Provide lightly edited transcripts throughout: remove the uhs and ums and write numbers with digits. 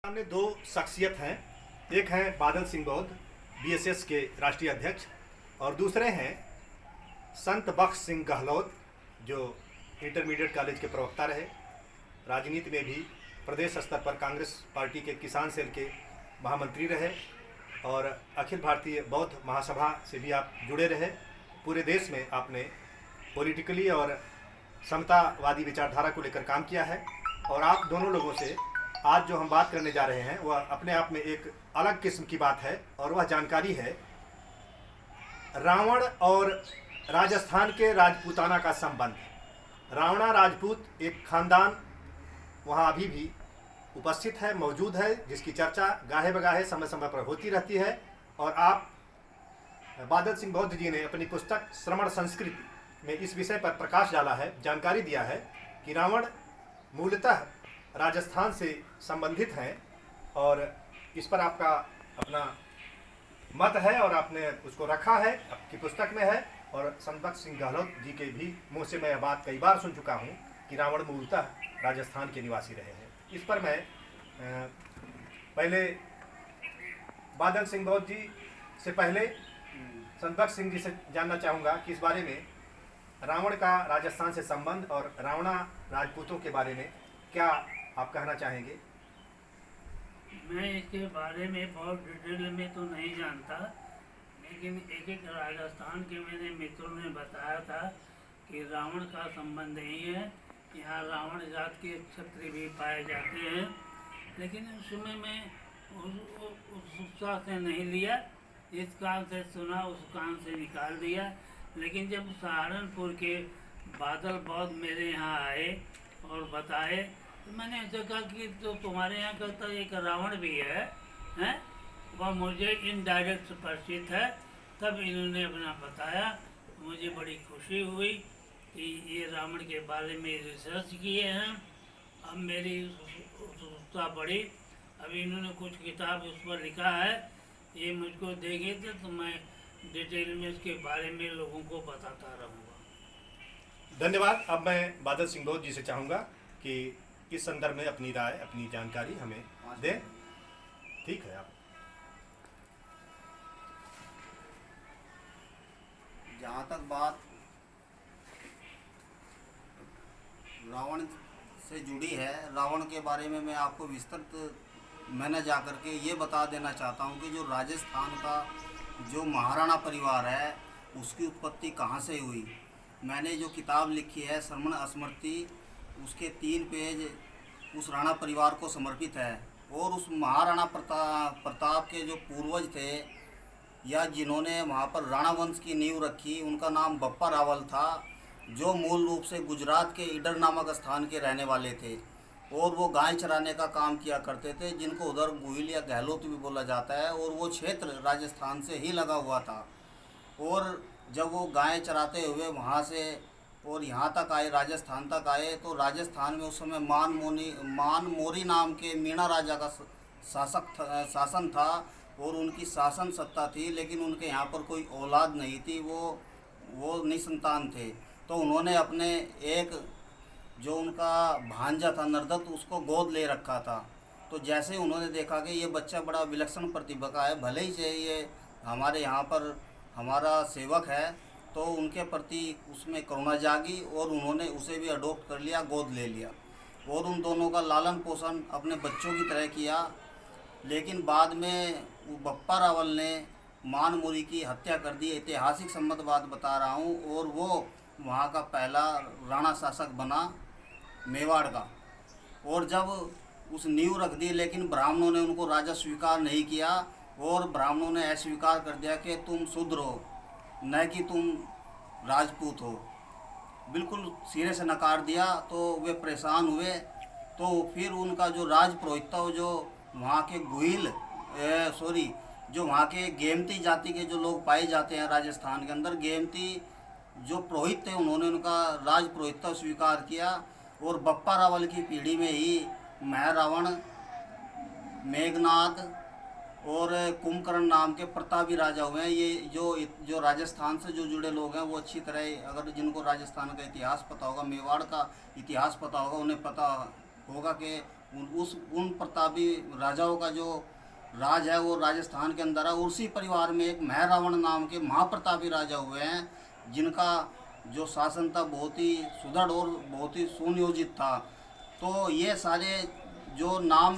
सामने दो शख्सियत हैं। एक हैं बादल सिंह बौद्ध, बीएसएस के राष्ट्रीय अध्यक्ष, और दूसरे हैं संत बख्श सिंह गहलोत, जो इंटरमीडिएट कॉलेज के प्रवक्ता रहे। राजनीति में भी प्रदेश स्तर पर कांग्रेस पार्टी के किसान सेल के महामंत्री रहे और अखिल भारतीय बौद्ध महासभा से भी आप जुड़े रहे। पूरे देश में आपने पॉलिटिकली और समतावादी विचारधारा को लेकर काम किया है। और आप दोनों लोगों से आज जो हम बात करने जा रहे हैं वह अपने आप में एक अलग किस्म की बात है, और वह जानकारी है रावण और राजस्थान के राजपूताना का संबंध। रावणा राजपूत एक खानदान वहाँ अभी भी उपस्थित है, मौजूद है, जिसकी चर्चा गाहे बगाहे समय समय पर होती रहती है। और आप बादल सिंह बौद्ध जी ने अपनी पुस्तक श्रमण संस्कृति में इस विषय पर प्रकाश डाला है, जानकारी दिया है कि रावण मूलतः राजस्थान से संबंधित हैं, और इस पर आपका अपना मत है और आपने उसको रखा है, आपकी पुस्तक में है। और संत बख्श सिंह गहलोत जी के भी मुँह से मैं यह बात कई बार सुन चुका हूँ कि रावण मूलतः राजस्थान के निवासी रहे हैं। इस पर मैं पहले बादल सिंह बौद्ध जी से पहले संत बख्श सिंह जी से जानना चाहूँगा कि इस बारे में रावण का राजस्थान से संबंध और रावणा राजपूतों के बारे में क्या आप कहना चाहेंगे? मैं इसके बारे में बहुत डिटेल में तो नहीं जानता, लेकिन एक राजस्थान के मेरे मित्रों ने बताया था कि रावण का संबंध नहीं है। यहाँ रावण जात के क्षत्रिय भी पाए जाते हैं, लेकिन उस समय में उस उत्साह से नहीं लिया। इस कान से सुना, उस कान से निकाल दिया। लेकिन जब सहारनपुर के बादल बौद्ध मेरे यहाँ आए और बताए, तो मैंने उनसे कहा कि तो तुम्हारे यहाँ का तो एक रावण भी है, हैं? वह मुझे इनडायरेक्ट परिचित है। तब इन्होंने अपना बताया, मुझे बड़ी खुशी हुई कि ये रावण के बारे में रिसर्च किए हैं। अब मेरी उत्सुकता बढ़ी। अब इन्होंने कुछ किताब उस पर लिखा है, ये मुझको देंगे तो मैं डिटेल में इसके बारे में लोगों को बताता रहूँगा। धन्यवाद। अब मैं बादल सिंह बौद्ध जी से चाहूँगा कि इस संदर्भ में अपनी राय, अपनी जानकारी हमें दें। ठीक है। आप जहाँ तक बात रावण से जुड़ी है, रावण के बारे में मैं आपको विस्तृत मैंने जा कर के ये बता देना चाहता हूँ कि जो राजस्थान का जो महाराणा परिवार है उसकी उत्पत्ति कहाँ से हुई। मैंने जो किताब लिखी है श्रमण स्मृति, उसके 3 पेज उस राणा परिवार को समर्पित है। और उस महाराणा प्रताप के जो पूर्वज थे या जिन्होंने वहाँ पर राणा वंश की नींव रखी, उनका नाम बप्पा रावल था, जो मूल रूप से गुजरात के ईडर नामक स्थान के रहने वाले थे। और वो गाय चराने का काम किया करते थे, जिनको उधर गुहिल या गहलोत भी बोला जाता है। और वो क्षेत्र राजस्थान से ही लगा हुआ था। और जब वो गाय चराते हुए वहाँ से और यहाँ तक आए, राजस्थान तक आए, तो राजस्थान में उस समय मान मोरी नाम के मीणा राजा का शासन था और उनकी शासन सत्ता थी। लेकिन उनके यहाँ पर कोई औलाद नहीं थी, वो निसंतान थे। तो उन्होंने अपने एक जो उनका भांजा था नरदत्त, उसको गोद ले रखा था। तो जैसे उन्होंने देखा कि ये बच्चा बड़ा विलक्षण प्रतिभा का है, भले ही से ये हमारे यहाँ पर हमारा सेवक है, तो उनके प्रति उसमें करुणा जागी और उन्होंने उसे भी अडॉप्ट कर लिया, गोद ले लिया और उन दोनों का लालन पोषण अपने बच्चों की तरह किया। लेकिन बाद में बप्पा रावल ने मानमुरी की हत्या कर दी, ऐतिहासिक संबंध बात बता रहा हूँ। और वो वहाँ का पहला राणा शासक बना मेवाड़ का। और जब उस नींव रख दी, लेकिन ब्राह्मणों ने उनको राजा स्वीकार नहीं किया और ब्राह्मणों ने अस्वीकार कर दिया कि तुम शूद्र हो, न कि तुम राजपूत हो, बिल्कुल सिरे से नकार दिया। तो वे परेशान हुए। तो फिर उनका जो राजपुरोहित था, जो वहाँ के जो वहाँ के गेमती जाति के जो लोग पाए जाते हैं राजस्थान के अंदर, गेमती जो पुरोहित थे, उन्होंने उनका राजपुरोहित स्वीकार किया। और बप्पा रावल की पीढ़ी में ही महरावण, मेघनाद और कुंभकर्ण नाम के प्रतापी राजा हुए हैं। ये जो राजस्थान से जो जुड़े लोग हैं, वो अच्छी तरह, अगर जिनको राजस्थान का इतिहास पता होगा, मेवाड़ का इतिहास पता होगा, उन्हें पता होगा कि उन प्रतापी राजाओं का जो राज है वो राजस्थान के अंदर है। उसी परिवार में एक महरावण नाम के महाप्रतापी राजा हुए हैं, जिनका जो शासन था बहुत ही सुदृढ़ और बहुत ही सुनियोजित था। तो ये सारे जो नाम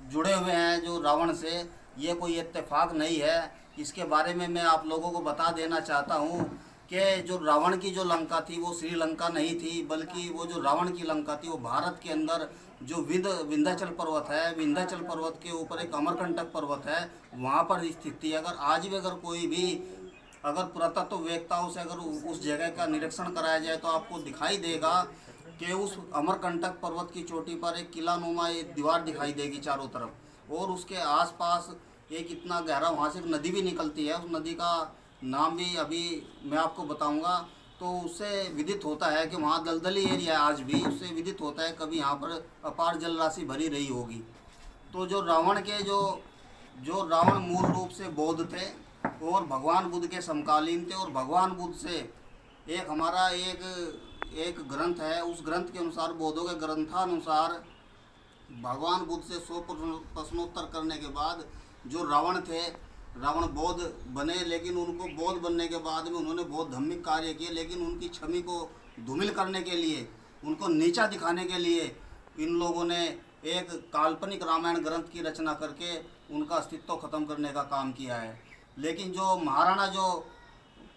जुड़े हुए हैं जो रावण से, ये कोई इत्तेफाक नहीं है। इसके बारे में मैं आप लोगों को बता देना चाहता हूँ कि जो रावण की जो लंका थी वो श्रीलंका नहीं थी, बल्कि वो जो रावण की लंका थी वो भारत के अंदर जो विंध्याचल पर्वत है, विंध्याचल पर्वत के ऊपर एक अमरकंटक पर्वत है, वहाँ पर स्थित थी। अगर आज भी अगर कोई भी अगर पुरातत्व वेत्ताओं से अगर उस जगह का निरीक्षण कराया जाए तो आपको दिखाई देगा कि उस अमरकंटक पर्वत की चोटी पर एक किला नुमा एक दीवार दिखाई देगी चारों तरफ, और उसके आसपास एक इतना गहरा वहाँ से एक नदी भी निकलती है। उस नदी का नाम भी अभी मैं आपको बताऊंगा। तो उससे विदित होता है कि वहाँ दलदली एरिया है आज भी, उससे विदित होता है कभी यहाँ पर अपार जल राशि भरी रही होगी। तो जो रावण के जो रावण मूल रूप से बौद्ध थे और भगवान बुद्ध के समकालीन थे, और भगवान बुद्ध से एक हमारा एक ग्रंथ है, उस ग्रंथ के अनुसार, बौद्धों के ग्रंथानुसार भगवान बुद्ध से 100 प्रश्नोत्तर करने के बाद जो रावण थे, रावण बौद्ध बने, लेकिन उनको बौद्ध बनने के बाद में उन्होंने बहुत धार्मिक कार्य किए, लेकिन उनकी छवि को धूमिल करने के लिए, उनको नीचा दिखाने के लिए इन लोगों ने एक काल्पनिक रामायण ग्रंथ की रचना करके उनका अस्तित्व खत्म करने का काम किया है। लेकिन जो महाराणा जो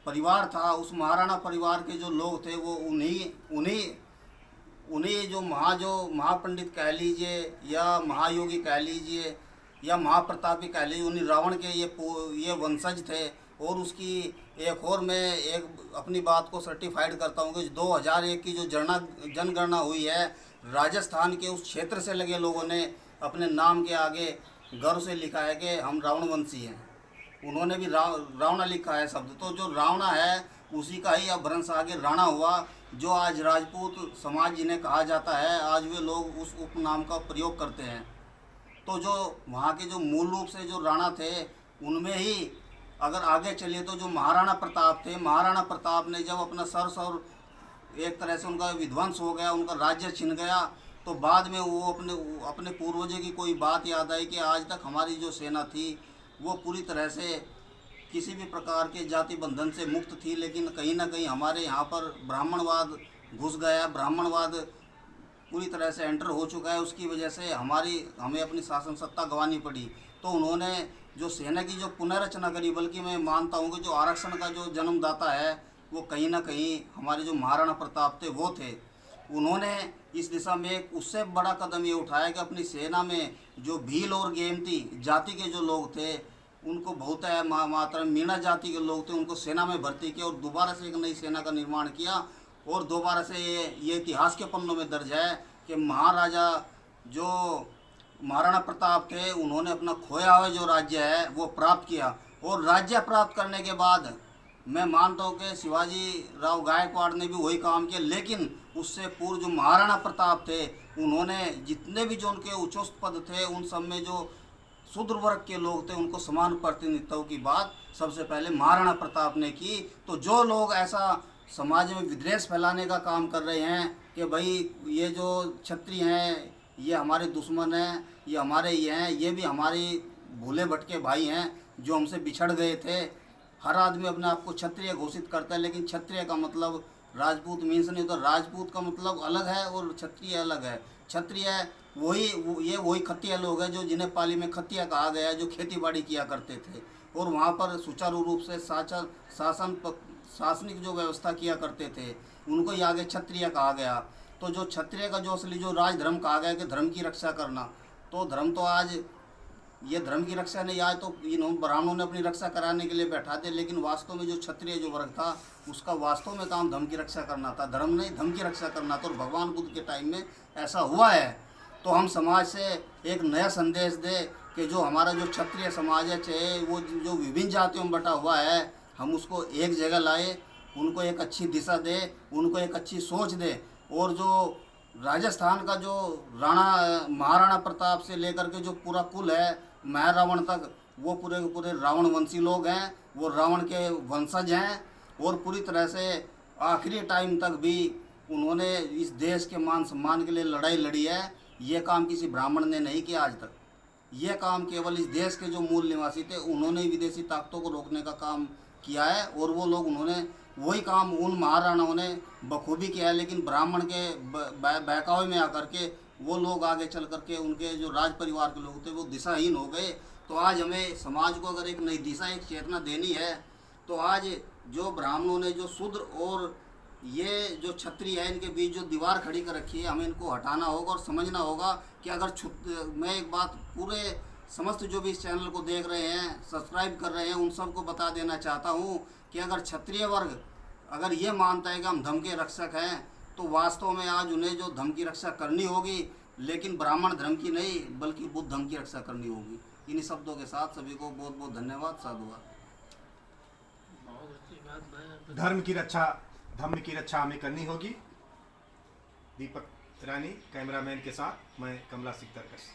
परिवार था, उस महाराणा परिवार के जो लोग थे वो उन्हीं जो महापंडित कह लीजिए या महायोगी कह लीजिए या महाप्रतापी कह लीजिए, उन्हीं रावण के ये वंशज थे। और उसकी एक और मैं एक अपनी बात को सर्टिफाइड करता हूँ कि 2001 की जो जनगणना हुई है, राजस्थान के उस क्षेत्र से लगे लोगों ने अपने नाम के आगे गर्व से लिखा है कि हम रावणवंशी हैं। उन्होंने भी रावणा लिखा है शब्द। तो जो रावणा है उसी का ही अपभ्रंश आगे राणा हुआ, जो आज राजपूत समाज जिन्हें कहा जाता है, आज वे लोग उस उपनाम का प्रयोग करते हैं। तो जो वहाँ के जो मूल रूप से जो राणा थे, उनमें ही अगर आगे चलिए तो जो महाराणा प्रताप थे, महाराणा प्रताप ने जब अपना सर्स और एक तरह से उनका विध्वंस हो गया, उनका राज्य छिन गया, तो बाद में वो अपने पूर्वजों की कोई बात याद आई कि आज तक हमारी जो सेना थी वो पूरी तरह से किसी भी प्रकार के जाति बंधन से मुक्त थी, लेकिन कहीं ना कहीं हमारे यहाँ पर ब्राह्मणवाद घुस गया, ब्राह्मणवाद पूरी तरह से एंटर हो चुका है। उसकी वजह से हमें अपनी शासन सत्ता गंवानी पड़ी। तो उन्होंने जो सेना की जो पुनर्रचना करी, बल्कि मैं मानता हूँ कि जो आरक्षण का जो जन्मदाता है वो कहीं ना कहीं हमारे जो महाराणा प्रताप थे वो थे। उन्होंने इस दिशा में एक उससे बड़ा कदम ये उठाया कि अपनी सेना में जो भील और गेमती जाति के जो लोग थे उनको बहुत मात्रा में मीणा जाति के लोग थे, उनको सेना में भर्ती किया और दोबारा से एक नई सेना का निर्माण किया। और दोबारा से ये इतिहास के पन्नों में दर्ज है कि महाराजा जो महाराणा प्रताप थे उन्होंने अपना खोया हुआ जो राज्य है वो प्राप्त किया। और राज्य प्राप्त करने के बाद मैं मानता हूँ कि शिवाजी राव गायकवाड़ ने भी वही काम किया, लेकिन उससे पूर्व जो महाराणा प्रताप थे उन्होंने जितने भी जो उनके उच्चस्थ पद थे उन सब में जो शूद्र वर्ग के लोग थे उनको समान प्रतिनिधित्व की बात सबसे पहले महाराणा प्रताप ने की। तो जो लोग ऐसा समाज में विद्वेष फैलाने का काम कर रहे हैं कि भाई ये जो क्षत्रिय हैं ये हमारे दुश्मन हैं, ये हमारे ये हैं, ये भी हमारे भूले भटके भाई हैं जो हमसे बिछड़ गए थे। हर आदमी अपने आप को क्षत्रिय घोषित करता है, लेकिन क्षत्रिय का मतलब राजपूत मीन्स नहीं, तो राजपूत का मतलब अलग है और क्षत्रिय अलग है। क्षत्रिय वही खत्तिया लोग हैं जो जिन्हें पाली में खत्तिया कहा गया है, जो खेती बाड़ी किया करते थे और वहाँ पर सुचारू रूप से शासनिक जो व्यवस्था किया करते थे, उनको ही आगे क्षत्रिय कहा गया। तो जो क्षत्रिय का जो असली जो राजधर्म कहा गया कि धर्म की रक्षा करना, तो धर्म तो आज ये धर्म की रक्षा नहीं, आज तो ब्राह्मणों ने अपनी रक्षा कराने के लिए बैठा थे, लेकिन वास्तव में जो क्षत्रिय जो वर्ग था उसका वास्तव में काम धर्म की रक्षा करना था, धर्म नहीं धर्म की रक्षा करना था। और भगवान बुद्ध के टाइम में ऐसा हुआ है। तो हम समाज से एक नया संदेश दे कि जो हमारा जो क्षत्रिय समाज है, चाहे वो जो विभिन्न जातियों में बटा हुआ है, हम उसको एक जगह लाए, उनको एक अच्छी दिशा दे, उनको एक अच्छी सोच दे। और जो राजस्थान का जो महाराणा प्रताप से लेकर के जो पूरा कुल है महरावण तक, वो पूरे के पूरे रावणवंशी लोग हैं, वो रावण के वंशज हैं। और पूरी तरह से आखिरी टाइम तक भी उन्होंने इस देश के मान सम्मान के लिए लड़ाई लड़ी है। ये काम किसी ब्राह्मण ने नहीं किया आज तक। ये काम केवल इस देश के जो मूल निवासी थे उन्होंने विदेशी ताकतों को रोकने का काम किया है, और वो लोग उन्होंने वही काम उन महाराणाओं ने बखूबी किया है। लेकिन ब्राह्मण के बहकावे में आकर के वो लोग आगे चल करके उनके जो राज परिवार के लोग थे वो दिशाहीन हो गए। तो आज हमें समाज को अगर एक नई दिशा, एक चेतना देनी है, तो आज जो ब्राह्मणों ने जो शूद्र और ये जो क्षत्रिय है इनके बीच जो दीवार खड़ी कर रखी है, हमें इनको हटाना होगा और समझना होगा कि अगर मैं एक बात पूरे समस्त जो भी इस चैनल को देख रहे हैं, सब्सक्राइब कर रहे हैं, उन सबको बता देना चाहता हूँ कि अगर क्षत्रिय वर्ग अगर ये मानता है कि हम धर्म के रक्षक हैं, तो वास्तव में आज उन्हें जो धर्म की रक्षा करनी होगी, लेकिन ब्राह्मण धर्म की नहीं बल्कि बुद्ध धर्म की रक्षा करनी होगी। इन्हीं शब्दों के साथ सभी को बहुत बहुत धन्यवाद, साधुवाद। बहुत अच्छी बात है। धर्म की रक्षा हमें करनी होगी। दीपक रानी कैमरामैन के साथ मैं कमला सिकदरकश।